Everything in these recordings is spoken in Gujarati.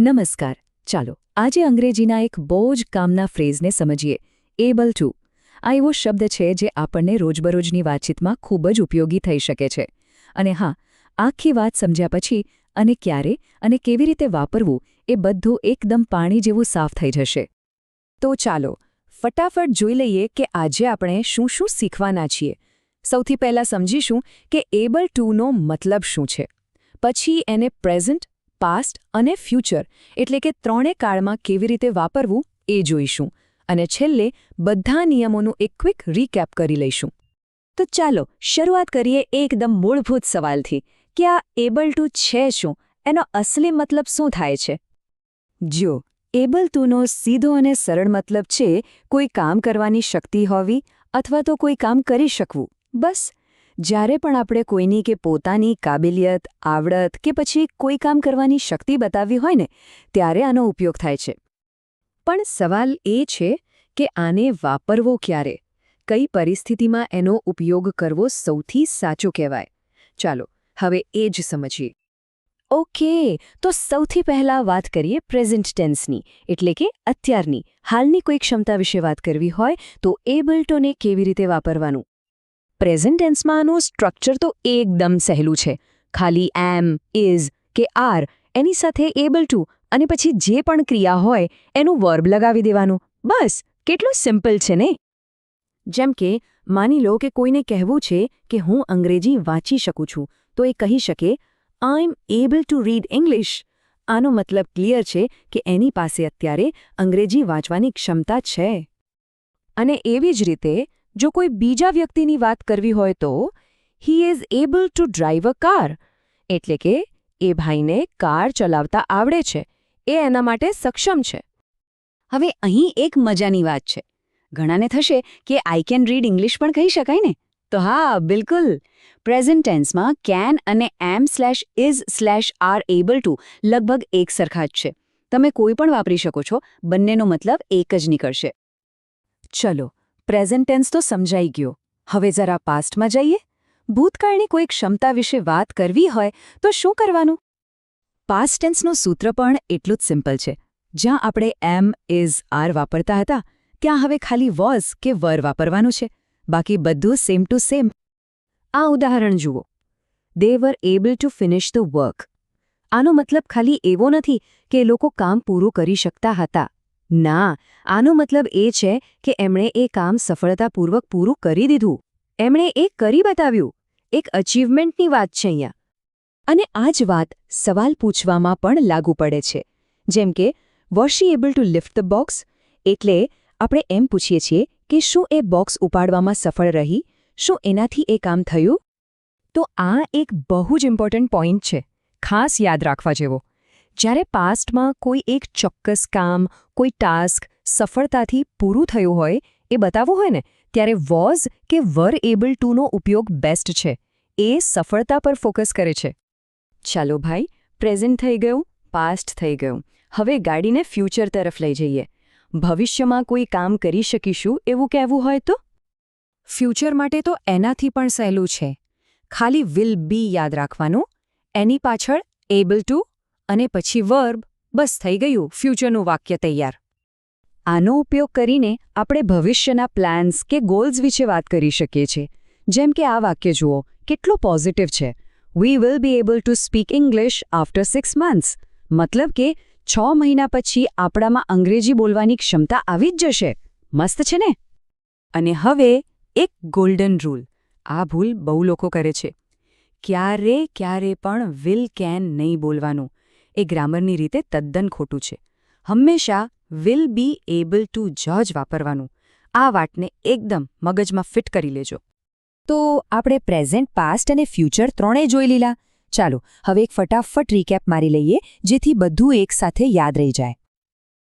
નમસ્કાર. ચાલો આજે અંગ્રેજીના એક બહુ જ કામના ફ્રેઝને સમજીએ. Able to. આ એવો શબ્દ છે જે આપણને રોજબરોજની વાતચીતમાં ખૂબ જ ઉપયોગી થઈ શકે છે. અને હા, આખી વાત સમજ્યા પછી અને ક્યારે અને કેવી રીતે વાપરવું એ બધું એકદમ પાણી જેવું સાફ થઈ જશે. તો ચાલો ફટાફટ જોઈ લઈએ કે આજે આપણે શું શું શીખવાના છીએ. સૌથી પહેલાં સમજીશું કે એબલ ટુનો મતલબ શું છે. પછી એને પ્રેઝન્ટ, પાસ્ટ અને ફ્યુચર એટલે કે ત્રણે કાળમાં કેવી રીતે વાપરવું એ જોઈશું. અને છેલ્લે બધા નિયમોનું એક ક્વિક રીકેપ કરી લઈશું. તો ચાલો શરૂઆત કરીએ એકદમ મૂળભૂત સવાલથી કે આ એબલ ટુ છે શું, એનો અસલી મતલબ શું થાય છે. જો એબલ ટુનો સીધો અને સરળ મતલબ છે કોઈ કામ કરવાની શક્તિ હોવી અથવા તો કોઈ કામ કરી શકવું. બસ જ્યારે પણ આપણે કોઈની કે પોતાની કાબિલિયત, આવડત કે પછી કોઈ કામ કરવાની શક્તિ બતાવવી હોય ને ત્યારે આનો ઉપયોગ થાય છે. પણ સવાલ એ છે કે આને વાપરવો ક્યારે, કઈ પરિસ્થિતિમાં એનો ઉપયોગ કરવો સૌથી સાચો કહેવાય. ચાલો હવે એ જ સમજીએ. ઓકે, તો સૌથી પહેલાં વાત કરીએ પ્રેઝન્ટ ટેન્સની, એટલે કે અત્યારની, હાલની કોઈ ક્ષમતા વિશે વાત કરવી હોય તો એબલ ટુને કેવી રીતે વાપરવાનું. પ્રેઝન્ટ ટેન્સમાં આનું સ્ટ્રક્ચર તો એકદમ સહેલું છે. ખાલી એમ, ઇઝ કે આર એની સાથે એબલ ટુ અને પછી જે પણ ક્રિયા હોય એનું વર્બ લગાવી દેવાનું. બસ કેટલું સિમ્પલ છે ને. જેમ કે માની લો કે કોઈને કહેવું છે કે હું અંગ્રેજી વાંચી શકું છું, તો એ કહી શકે આઈ એમ એબલ ટુ રીડ ઇંગ્લિશ. આનો મતલબ ક્લિયર છે કે એની પાસે અત્યારે અંગ્રેજી વાંચવાની ક્ષમતા છે. અને એવી જ રીતે જો કોઈ બીજા વ્યક્તિની વાત કરવી હોય તો he is able to drive a car, એટલે કે એ ભાઈને કાર ચલાવતા આવડે છે, એ એના માટે સક્ષમ છે. હવે અહીં એક મજાની વાત છે. ઘણાને થશે કે આઈ કેન રીડ ઇંગ્લિશ પણ કહી શકાય ને. તો હા, બિલકુલ. પ્રેઝન્ટ ટેન્સમાં કેન અને એમ/ઇઝ/આર એબલ ટુ લગભગ એક સરખા જ છે. તમે કોઈ પણ વાપરી શકો છો, બંનેનો મતલબ એક જ નીકળશે. ચલો પ્રેઝન્ટ ટેન્સ તો સમજાઈ ગયો. હવે જરા પાસ્ટમાં જઈએ. ભૂતકાળની કોઈ ક્ષમતા વિશે વાત કરવી હોય તો શું કરવાનું. પાસ્ટ ટેન્સનું સૂત્ર પણ એટલું જ સિમ્પલ છે. જ્યાં આપણે એમ, ઇઝ, આર વાપરતા હતા ત્યાં હવે ખાલી વોઝ કે વર વાપરવાનું છે. બાકી બધું સેમ ટુ સેમ. આ ઉદાહરણ જુઓ. They were able to finish the work. આનો મતલબ ખાલી એવો નથી કે એ લોકો કામ પૂરું કરી શકતા હતા. ના, આનો મતલબ એ છે કે એમણે એ કામ સફળતાપૂર્વક પૂરું કરી દીધું. એમણે એ કરી બતાવ્યું. એક અચીવમેન્ટની વાત છે અહીંયા. અને આ જ વાત સવાલ પૂછવામાં પણ લાગુ પડે છે. જેમ કે was she able to lift the box? એટલે આપણે એમ પૂછીએ છીએ કે શું એ બોક્સ ઉપાડવામાં સફળ રહી? શું એનાથી એ કામ થયું? તો આ એક બહુ જ ઇમ્પોર્ટન્ટ પોઈન્ટ છે, ખાસ યાદ રાખવા જેવો. જ્યારે પાસ્ટમાં કોઈ એક ચોક્કસ કામ, કોઈ ટાસ્ક સફળતાથી પૂરું થયું હોય એ બતાવવું હોય ને ત્યારે વોઝ કે વર એબલ ટુનો ઉપયોગ બેસ્ટ છે. એ સફળતા પર ફોકસ કરે છે. ચાલો ભાઈ, પ્રેઝન્ટ થઈ ગયું, પાસ્ટ થઈ ગયું. હવે ગાડીને ફ્યુચર તરફ લઈ જઈએ. ભવિષ્યમાં કોઈ કામ કરી શકીશું એવું કહેવું હોય તો. ફ્યુચર માટે તો એનાથી પણ સહેલું છે. ખાલી વિલ બી યાદ રાખવાનું, એની પાછળ એબલ ટુ અને પછી વર્બ. બસ થઈ ગયું, ફ્યુચરનું વાક્ય તૈયાર. આનો ઉપયોગ કરીને આપણે ભવિષ્યના પ્લાન્સ કે ગોલ્સ વિશે વાત કરી શકીએ છીએ. જેમ કે આ વાક્ય જુઓ, કેટલું પોઝિટિવ છે. We will be able to speak English after 6 months. મતલબ કે 6 મહિના પછી આપણામાં અંગ્રેજી બોલવાની ક્ષમતા આવી જ જશે. મસ્ત છે ને. અને હવે એક ગોલ્ડન રૂલ. આ ભૂલ બહુ લોકો કરે છે. ક્યારે પણ વિલ કેન નહીં બોલવાનું. એ ગ્રામરની રીતે તદ્દન ખોટું છે. હંમેશા વિલ બી એબલ ટુ જ વાપરવાનું. આ વાતને એકદમ મગજમાં ફિટ કરી લેજો. તો આપણે પ્રેઝન્ટ, પાસ્ટ અને ફ્યુચર ત્રણેય જોઈ લીધા. ચાલો હવે એક ફટાફટ રીકેપ મારી લઈએ જેથી બધું એકસાથે યાદ રહી જાય.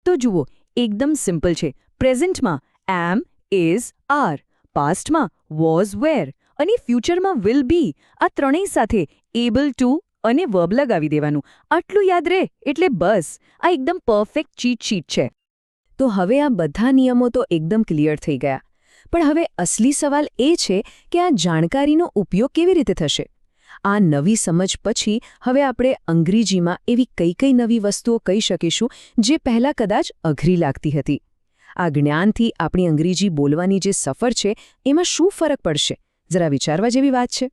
તો જુઓ, એકદમ સિમ્પલ છે. પ્રેઝન્ટમાં એમ, ઇઝ, આર. પાસ્ટમાં વોઝ, વેર અને ફ્યુચરમાં વિલ બી. આ ત્રણેય સાથે એબલ ટુ અને વર્બ લગાવી દેવાનું. આટલું યાદ રહે એટલે બસ. આ એકદમ પરફેક્ટ ચીટ શીટ છે. તો હવે આ બધા નિયમો તો એકદમ ક્લિયર થઈ ગયા. પણ હવે અસલી સવાલ એ છે કે આ જાણકારીનો ઉપયોગ કેવી રીતે થશે. આ નવી સમજ પછી હવે આપણે અંગ્રેજીમાં એવી કઈ કઈ નવી વસ્તુઓ કહી શકીશું જે પહેલાં કદાચ અઘરી લાગતી હતી. આ જ્ઞાનથી આપણી અંગ્રેજી બોલવાની જે સફર છે એમાં શું ફરક પડશે? જરા વિચારવા જેવી વાત છે.